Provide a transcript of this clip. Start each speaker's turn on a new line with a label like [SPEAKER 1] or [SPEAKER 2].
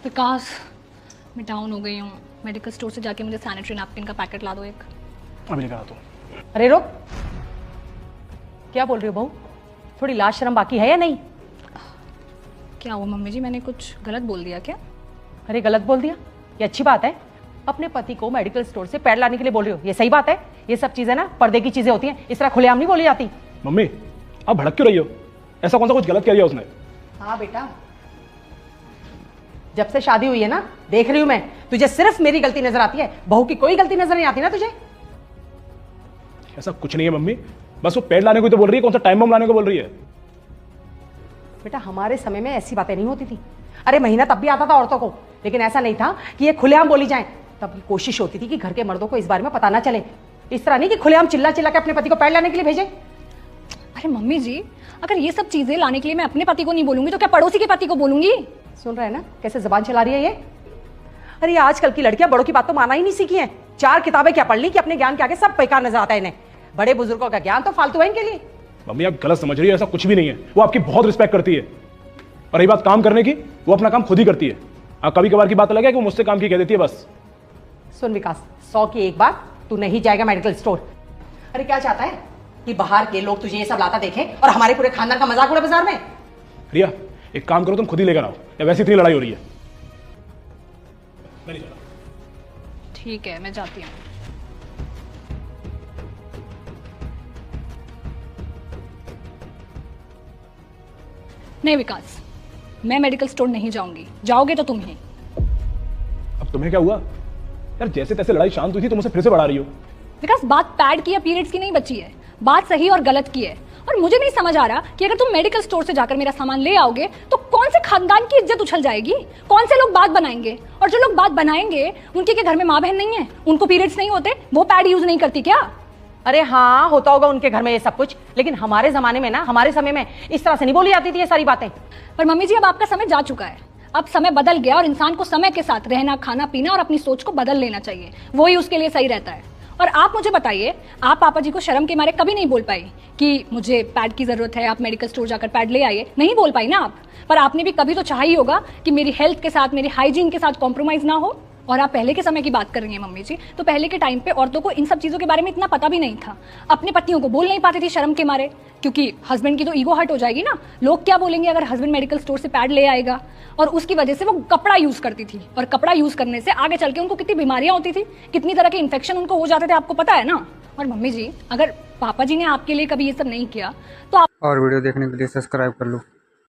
[SPEAKER 1] विकास, मैं डाउन हो गई हूँ। मेडिकल स्टोर से जाके मुझे सैनिटरी नैपकिन का पैकेट ला दो एक।
[SPEAKER 2] अभी निकला तो।
[SPEAKER 3] अरे रुक, क्या बोल रही हो बहू? थोड़ी लाज शर्म बाकी है या नहीं?
[SPEAKER 1] क्या हुआ मम्मी जी, मैंने कुछ गलत बोल दिया क्या?
[SPEAKER 3] अरे गलत बोल दिया? ये अच्छी बात है। अपने पति को मेडिकल स्टोर से पैड लाने के लिए बोल रही हो, ये सही बात है? ये सब चीजें ना पर्दे की चीजें होती हैं, इस तरह खुलेआम नहीं बोली जाती।
[SPEAKER 2] मम्मी आप भड़क क्यों रही हो? ऐसा कौन सा कुछ गलत किया उसने?
[SPEAKER 3] हाँ बेटा, जब से शादी हुई है ना, देख रही हूं मैं, तुझे सिर्फ मेरी गलती नजर आती है, बहू की कोई गलती नजर नहीं आती ना तुझे?
[SPEAKER 2] ऐसा कुछ नहीं है मम्मी, बस वो पैड लाने को तो बोल रही है, कौन सा टाइम बम लाने को बोल रही है?
[SPEAKER 3] बेटा हमारे समय में ऐसी बातें नहीं होती थी। अरे महीना तब भी आता था औरतों को, लेकिन ऐसा नहीं था कि ये खुलेआम बोली जाए। तब कोशिश होती थी कि घर के मर्दों को इस बारे में पता ना चले। इस तरह नहीं कि खुलेआम चिल्ला चिल्ला के अपने पति को पैड लाने के लिए भेजे।
[SPEAKER 1] अरे मम्मी जी, अगर ये सब चीजें लाने के लिए मैं अपने पति को नहीं बोलूंगी तो क्या पड़ोसी के पति को बोलूंगी?
[SPEAKER 3] सुन रहे हैं ना कैसे जबान चला रही है ये? अरे आजकल की लड़कियां बड़ों की बात तो माना ही नहीं सीखी हैं। 4 किताबें क्या पढ़ ली कि अपने ज्ञान के आगे सब बेकार नजर आता है इन्हें। बड़े बुजुर्गों का ज्ञान तो फालतू है इनके लिए।
[SPEAKER 2] मम्मी आप गलत समझ रही है, ऐसा कुछ भी नहीं है। वो आपकी बहुत रिस्पेक्ट करती है, और रही बात काम करने की, वो अपना काम खुद ही करती है। कभी कभार की बात अलग है कि वो मुझसे काम की कह देती है बस।
[SPEAKER 3] सुन विकास, 100 की एक बात, तू नहीं जाएगा मेडिकल स्टोर। अरे क्या चाहता है कि बाहर के लोग तुझे ये सब लाता देखें और हमारे पूरे खानदान का मजाक उड़े बाजार में?
[SPEAKER 2] रिया एक काम करो, तुम खुद ही लेकर आओ, या वैसे इतनी लड़ाई हो रही है। मैं नहीं जा रहा।
[SPEAKER 1] ठीक है, मैं जाती हूँ। नहीं विकास, मैं मेडिकल स्टोर नहीं जाऊंगी। जाओगे तो तुम ही।
[SPEAKER 2] अब तुम्हें क्या हुआ यार? जैसे तैसे लड़ाई शांत हुई थी, तुम उसे फिर से बढ़ा रही हो।
[SPEAKER 1] विकास, बात पैड की या पीरियड्स की नहीं बची है, बात सही और गलत की है। और मुझे नहीं समझ आ रहा कि अगर तुम मेडिकल स्टोर से जाकर मेरा सामान ले आओगे तो कौन से खानदान की इज्जत उछल जाएगी, कौन से लोग बात बनाएंगे? और जो लोग बात बनाएंगे उनके के घर में माँ बहन नहीं है, उनको पीरियड्स नहीं होते, वो पैड यूज नहीं करती क्या?
[SPEAKER 3] अरे हाँ, होता होगा उनके घर में ये सब कुछ, लेकिन हमारे जमाने में ना, हमारे समय में इस तरह से नहीं बोली जाती थी ये सारी बातें।
[SPEAKER 1] पर मम्मी जी, अब आपका समय जा चुका है। अब समय बदल गया और इंसान को समय के साथ रहना, खाना पीना और अपनी सोच को बदल लेना चाहिए, वही उसके लिए सही रहता है। और आप मुझे बताइए, आप पापा जी को शर्म के मारे कभी नहीं बोल पाई कि मुझे पैड की जरूरत है, आप मेडिकल स्टोर जाकर पैड ले आइए? नहीं बोल पाई ना आप। पर आपने भी कभी तो चाहा ही होगा कि मेरी हेल्थ के साथ, मेरी हाइजीन के साथ कॉम्प्रोमाइज ना हो। और आप पहले के समय की बात कर रही हैं मम्मी जी, तो पहले के टाइम पे औरतों को इन सब चीज़ों के बारे में इतना पता भी नहीं था। अपने पतियों को बोल नहीं पाती थी शर्म के मारे, क्योंकि हस्बैंड की तो ईगो हर्ट हो जाएगी ना। लोग क्या बोलेंगे अगर हस्बैंड मेडिकल स्टोर से पैड ले आएगा? और उसकी वजह से वो कपड़ा यूज़ करती थी, और कपड़ा यूज़ करने से आगे चल के उनको कितनी बीमारियां होती थी, कितनी तरह के इन्फेक्शन उनको हो जाते थे, आपको पता है ना। और मम्मी जी, अगर पापा जी ने आपके लिए कभी ये सब नहीं किया तो आप
[SPEAKER 4] और वीडियो देखने के लिए सब्सक्राइब कर लो।